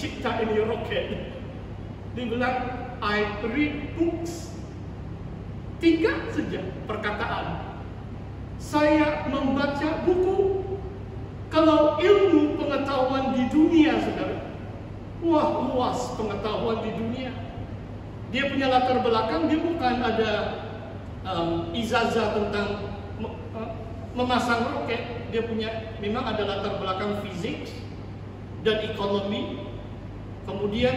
mencipta ini roket. Dia bilang, I read books. 3 saja perkataan. Saya membaca buku. Kalau ilmu pengetahuan di dunia, saudara, wah, luas pengetahuan di dunia. Dia punya latar belakang, dia bukan ada ijazah tentang memasang roket. Dia punya, memang ada latar belakang fisik dan ekonomi. Kemudian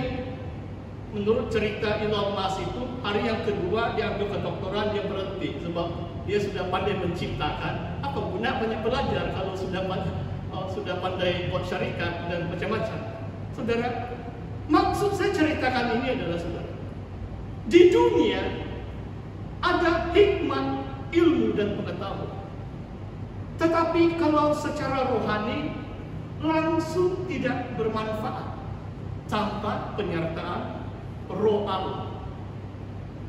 menurut cerita Elon Musk itu, hari yang kedua dia ambil kedokteran, dia berhenti sebab dia sudah pandai menciptakan. Apa guna banyak belajar kalau sudah pandai buat syarikat dan macam-macam. Saudara, maksud saya ceritakan ini adalah, saudara, di dunia ada hikmat, ilmu dan pengetahuan. Tetapi kalau secara rohani langsung tidak bermanfaat tanpa penyertaan Roh Allah.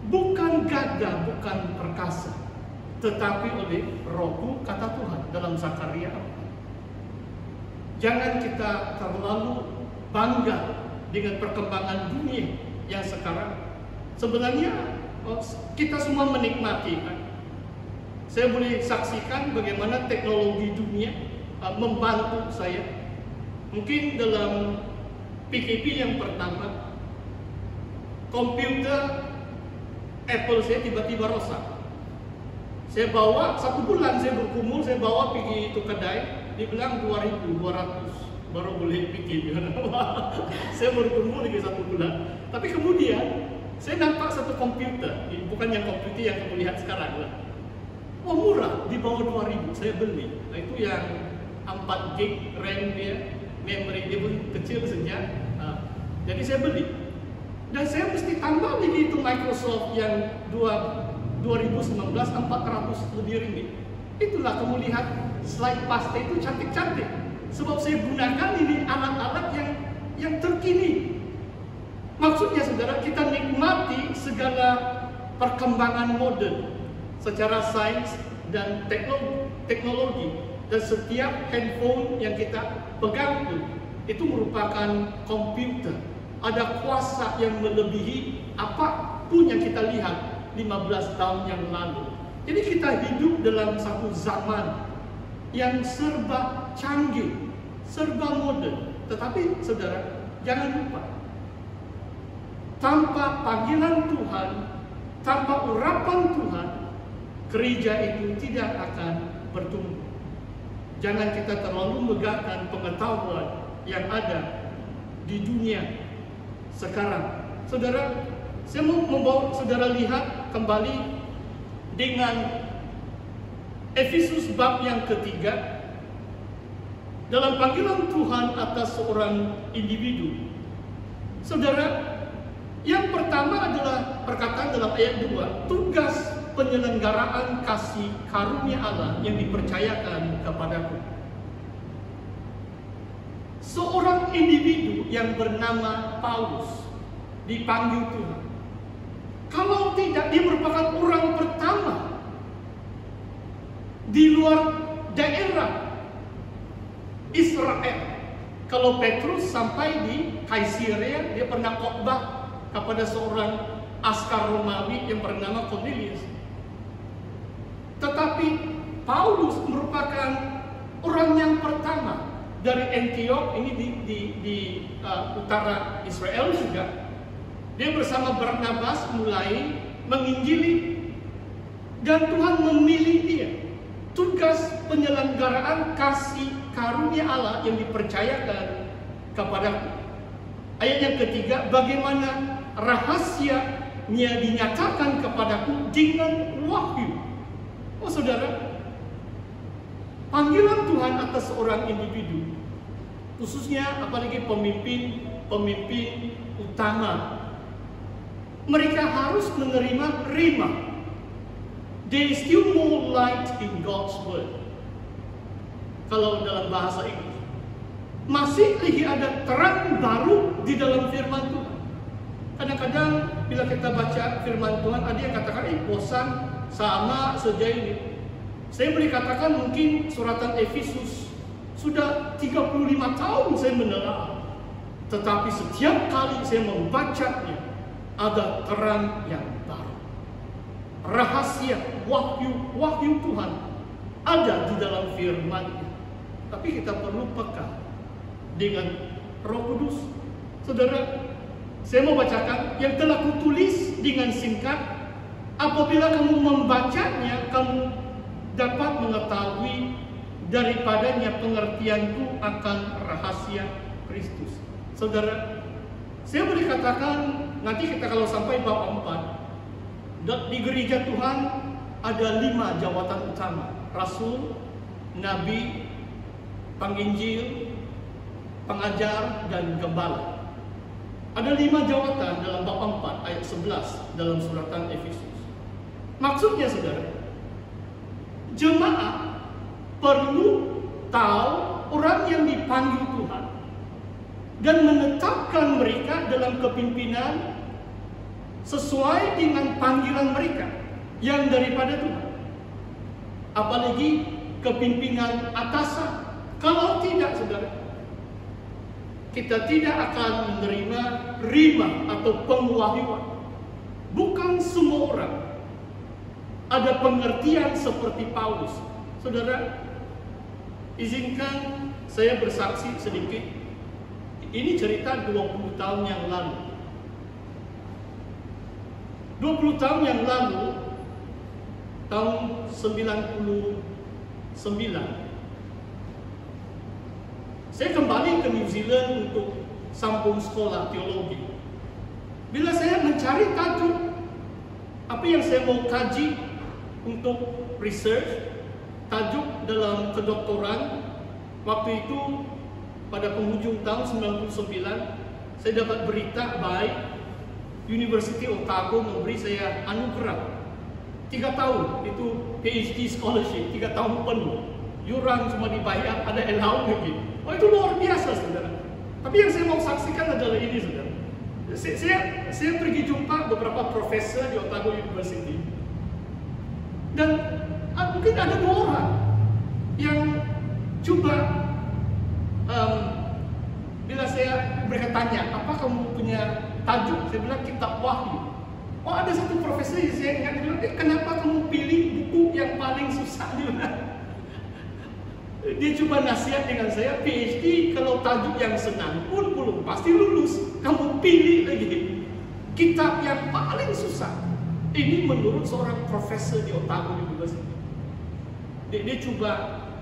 Bukan gagah, bukan perkasa, tetapi oleh Rohku, kata Tuhan dalam Zakaria 4. Jangan kita terlalu bangga dengan perkembangan dunia yang sekarang. Sebenarnya kita semua menikmati, kan? Saya boleh saksikan bagaimana teknologi dunia membantu saya. Mungkin dalam PKP yang pertama, komputer Apple saya tiba-tiba rosak. Saya bawa 1 bulan, saya bergumul, saya bawa pergi itu kedai, dibilang 2.200 baru boleh bikin. Saya bergumul lagi 1 bulan. Tapi kemudian saya nampak satu komputer, bukan yang komputer yang kamu lihat sekarang lah. Oh, murah, di bawah 2.000, saya beli. Nah, itu yang 4 gig RAM dia, memory dia pun kecil saja. Jadi saya beli. Dan saya mesti tambah lagi itu Microsoft yang 2019 400 lebih ringgit. Itulah kamu lihat slide pasta itu cantik-cantik. Sebab saya gunakan ini alat-alat yang terkini. Maksudnya, saudara, kita nikmati segala perkembangan modern secara sains dan teknologi. Dan setiap handphone yang kita pegang itu merupakan komputer. Ada kuasa yang melebihi apapun yang kita lihat 15 tahun yang lalu. Jadi kita hidup dalam satu zaman yang serba canggih, serba modern. Tetapi, saudara, jangan lupa, tanpa panggilan Tuhan, tanpa urapan Tuhan, gereja itu tidak akan bertumbuh. Jangan kita terlalu megahkan pengetahuan yang ada di dunia sekarang. Saudara, saya mau membawa saudara lihat kembali dengan Efesus bab yang ketiga. Dalam panggilan Tuhan atas seorang individu, saudara, yang pertama adalah perkataan dalam ayat 2, tugas penyelenggaraan kasih karunia Allah yang dipercayakan kepadaku. Seorang individu yang bernama Paulus dipanggil Tuhan. Kalau tidak, dia merupakan orang pertama di luar daerah Israel. Kalau Petrus sampai di Kaisarea, dia pernah khotbah kepada seorang askar Romawi yang bernama Cornelius. Tetapi Paulus merupakan orang yang pertama dari Antioch, ini di utara Israel juga. Dia bersama Barnabas mulai menginjili, dan Tuhan memilih dia. Tugas penyelenggaraan kasih karunia Allah yang dipercayakan kepadaku. Ayat yang ketiga, bagaimana rahasianya dinyatakan kepadaku dengan wahyu. Oh, saudara, panggilan Tuhan atas seorang individu, khususnya apalagi pemimpin utama, mereka harus menerima rhema. There is still more light in God's word. Kalau dalam bahasa Inggris, masih lagi ada terang baru di dalam firman Tuhan. Kadang-kadang bila kita baca firman Tuhan, ada yang katakan, bosan, sama saja ini. Saya boleh katakan mungkin suratan Efesus sudah 35 tahun saya menelaah. Tetapi setiap kali saya membacanya, ada terang yang baru. Rahasia wahyu Tuhan ada di dalam firman-Nya. Tapi kita perlu peka dengan Roh Kudus. Saudara, saya mau bacakan yang telah kutulis dengan singkat. Apabila kamu membacanya, kamu dapat mengetahui daripadanya pengertianku akan rahasia Kristus. Saudara, saya boleh katakan nanti kita kalau sampai bab 4, di gereja Tuhan ada 5 jawatan utama: rasul, nabi, penginjil, pengajar, dan gembala. Ada 5 jawatan dalam bab 4 ayat 11 dalam suratan Efesus. Maksudnya saudara, jemaat perlu tahu orang yang dipanggil Tuhan dan menetapkan mereka dalam kepimpinan sesuai dengan panggilan mereka yang daripada Tuhan. Apalagi kepimpinan atasan. Kalau tidak, saudara, kita tidak akan menerima rima atau pengwahyuan. Bukan semua orang ada pengertian seperti Paulus. Saudara, izinkan saya bersaksi sedikit. Ini cerita 20 tahun yang lalu. 20 tahun yang lalu, tahun 99, saya kembali ke New Zealand untuk sambung sekolah teologi. Bila saya mencari tajuk apa yang saya mau kaji untuk research, tajuk dalam kedoktoran, waktu itu pada penghujung tahun 99, saya dapat berita baik. University Otago memberi saya anugerah 3 tahun, itu PhD scholarship, 3 tahun penuh. Yuran cuma dibayar, ada allowance lagi. Oh, itu luar biasa, saudara. Tapi yang saya mau saksikan adalah ini, saudara. Saya pergi jumpa beberapa profesor di Otago University. Dan mungkin ada 2 orang yang coba, bila saya mereka tanya, apa kamu punya tajuk? Saya bilang kitab Wahyu. Oh, ada satu profesor yang saya ingat, dia bilang, kenapa kamu pilih buku yang paling susah? Dia coba nasihat dengan saya, PhD kalau tajuk yang senang pun belum pasti lulus. Kamu pilih lagi kitab yang paling susah. Ini menurut seorang profesor di Otago University.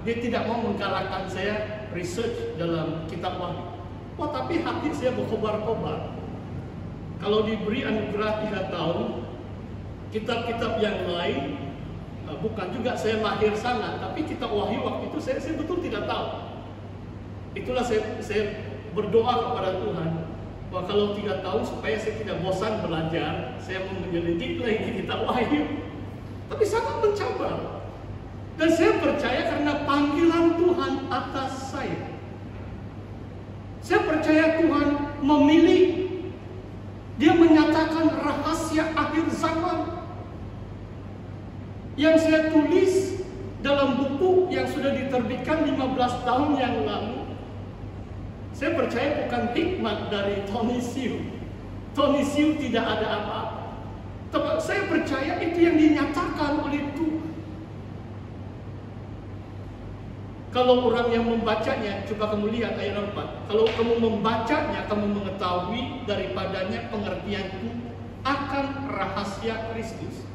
Dia tidak mau menggalakkan saya research dalam kitab Wahyu. Wah, tapi hati saya berkobar-kobar. Kalau diberi anugerah 3 tahun, kitab-kitab yang lain, bukan juga saya mahir sangat, tapi kitab Wahyu waktu itu saya betul tidak tahu. Itulah saya berdoa kepada Tuhan bahwa kalau 3 tahun supaya saya tidak bosan belajar, saya mau menyelidik lagi kitab Wahyu. Tapi sangat mencabar. Dan saya percaya karena panggilan Tuhan atas saya. Saya percaya Tuhan memilih, Dia menyatakan rahasia akhir zaman yang saya tulis dalam buku yang sudah diterbitkan 15 tahun yang lalu. Saya percaya bukan hikmat dari Tony Siu. Tony Siu tidak ada apa-apa. Tapi saya percaya itu yang dinyatakan oleh Tuhan. Kalau orang yang membacanya, coba kamu lihat ayat 4. Kalau kamu membacanya, kamu mengetahui daripadanya pengertianku akan rahasia Kristus.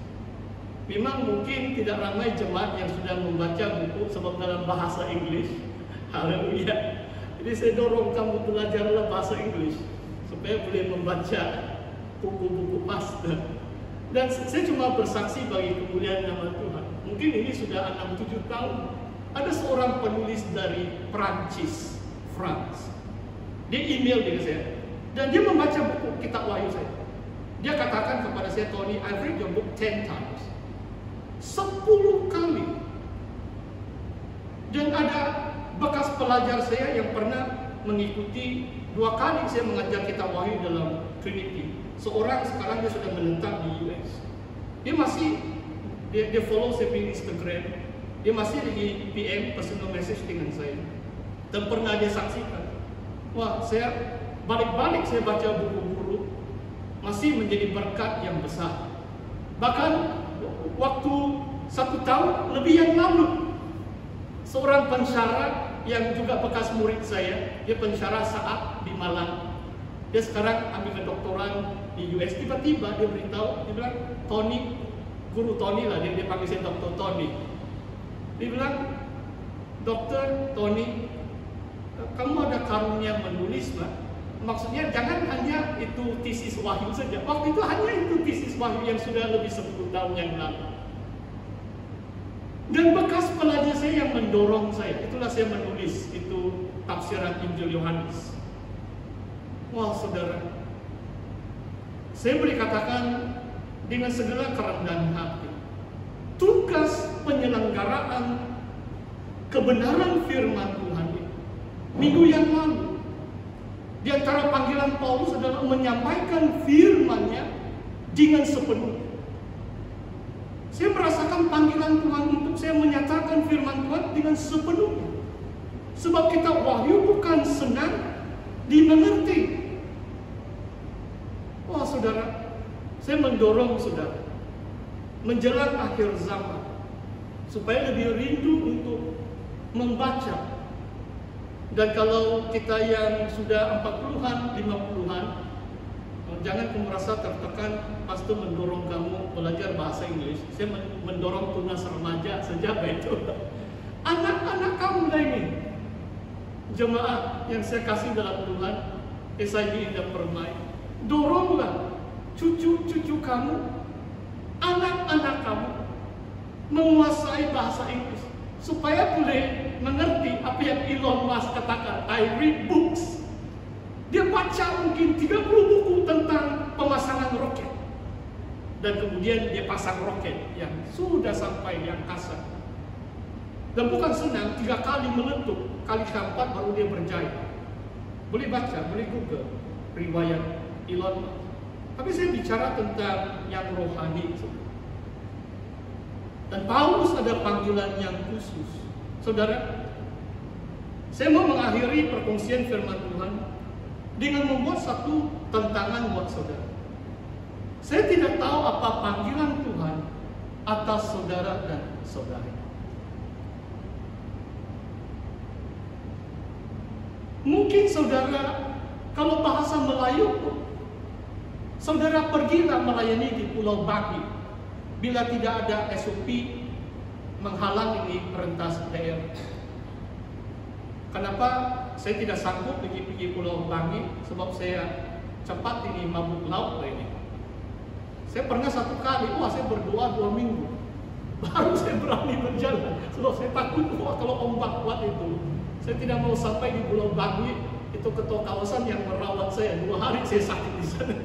Memang mungkin tidak ramai jemaat yang sudah membaca buku sebab dalam bahasa Inggris. Haleluya. Jadi saya dorong kamu belajarlah bahasa Inggris supaya boleh membaca buku-buku pastor. Dan saya cuma bersaksi bagi kemuliaan nama Tuhan. Mungkin ini sudah 6-7 tahun. Ada seorang penulis dari Prancis, France. Dia email dengan saya dan dia membaca buku kitab Wahyu saya. Dia katakan kepada saya, Tony, I've read your book 10 times. 10 kali. Dan ada bekas pelajar saya yang pernah mengikuti 2 kali saya mengajar kitab Wahyu dalam Trinity. Seorang sekarang dia sudah menetap di US. Dia masih dia follow saya di Instagram. Dia masih lagi PM personal message dengan saya. Dan pernah dia saksikan, wah, saya balik-balik saya baca buku guru, masih menjadi berkat yang besar. Bahkan waktu 1 tahun lebih yang lalu, seorang pensyarah yang juga bekas murid saya, dia pensyarah saat di Malang. Dia sekarang ambil kedoktoran di US. Tiba-tiba dia beritahu, dia bilang, Tony, guru Tony lah, dia panggil saya Dr. Tony. Dia bilang, Dr. Tony, kamu ada karunia menulis, Pak. Maksudnya jangan hanya itu tesis wahyu saja. Waktu itu hanya itu tesis wahyu yang sudah lebih 10 tahun yang lalu. Dan bekas pelajar saya yang mendorong saya, itulah saya menulis itu tafsiran Injil Yohanes. Wah saudara, saya boleh katakan dengan segala kerendahan hati, tugas penyelenggaraan kebenaran firman Tuhan itu minggu yang lalu, di antara panggilan Paulus adalah menyampaikan firman-Nya dengan sepenuhnya. Saya merasakan panggilan Tuhan untuk saya menyatakan firman Tuhan dengan sepenuhnya. Sebab kita wahyu bukan senang dimengerti. Wah saudara, saya mendorong saudara menjelang akhir zaman supaya lebih rindu untuk membaca. Dan kalau kita yang sudah 40-an, 50-an, jangan kamu merasa tertekan, pastor mendorong kamu belajar bahasa Inggris. Saya mendorong tunas remaja sejak itu. Anak-anak kamu lah ini, jemaat yang saya kasih dalam Tuhan, SID Indah Permai, doronglah cucu-cucu kamu, anak-anak kamu menguasai bahasa Inggris supaya boleh mengerti apa yang Elon Musk katakan, I read books. Dia baca mungkin 30 buku tentang pemasangan roket. Dan kemudian dia pasang roket yang sudah sampai di angkasa. Dan bukan senang, 3 kali meletup, kali keempat baru dia berjaya. Boleh baca, boleh Google riwayat Elon Musk. Tapi saya bicara tentang yang rohani. Dan Paulus ada panggilan yang khusus. Saudara, saya mau mengakhiri perkongsian firman Tuhan dengan membuat satu tantangan buat saudara. Saya tidak tahu apa panggilan Tuhan atas saudara dan saudari. Mungkin saudara, kalau bahasa Melayu, saudara pergilah melayani di Pulau Baki. Bila tidak ada SOP menghalang ini perentas daerah. Kenapa saya tidak sanggup pergi Pulau Banggi? Sebab saya cepat ini mabuk laut ini. Saya pernah 1 kali, saya berdoa 2 minggu, baru saya berani berjalan. Sebab saya takut kalau ombak kuat itu. Saya tidak mau sampai di Pulau Banggi, itu ketua kawasan yang merawat saya 2 hari saya sakit di sana.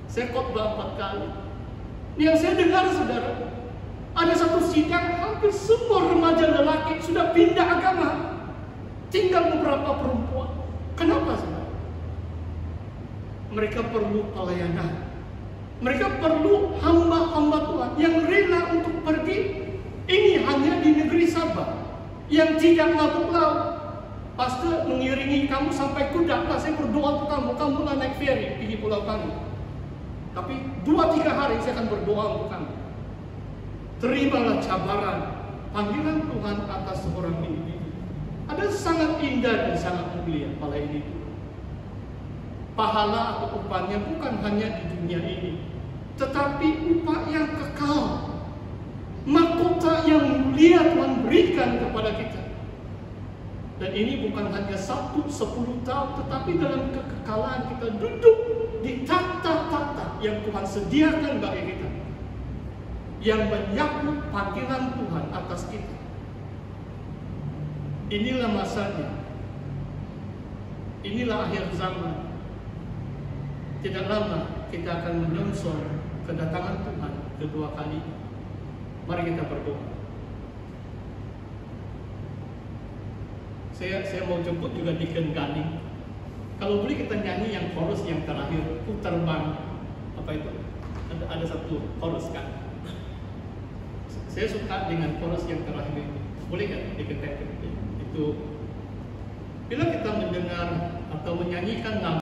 Saya khotbah 4 kali. Yang saya dengar saudara, ada satu sidang hampir semua remaja lelaki sudah pindah agama, tinggal beberapa perempuan. Kenapa saudara? Mereka perlu pelayanan. Mereka perlu hamba-hamba Tuhan yang rela untuk pergi. Ini hanya di negeri Sabah yang tidak mabuk laut. Pastor mengiringi kamu sampai Kudak, saya berdoa untuk kamu. Kamu lah naik ferry pergi pulau kami. Tapi 2-3 hari saya akan berdoa untuk kamu. Terimalah cabaran panggilan Tuhan atas seorang individu. Ada sangat indah dan sangat mulia pada ini. Pahala atau upahnya bukan hanya di dunia ini, tetapi upah yang kekal. Mahkota yang mulia Tuhan berikan kepada kita. Dan ini bukan hanya 1-10 tahun, tetapi dalam kekekalan kita duduk di takhta-takhta yang Tuhan sediakan bagi kita, yang menyambut panggilan Tuhan atas kita. Inilah masanya. Inilah akhir zaman. Tidak lama kita akan menyongsong kedatangan Tuhan kedua kali. Mari kita berdoa. Saya mau jemput juga Deacon Galing. Kalau boleh kita nyanyi yang chorus yang terakhir, Ku Terbang. Apa itu? Ada satu chorus kan? Saya suka dengan chorus yang terakhir itu. Boleh nggak Deacon Patrick? Itu Bila kita mendengar atau menyanyikan lagu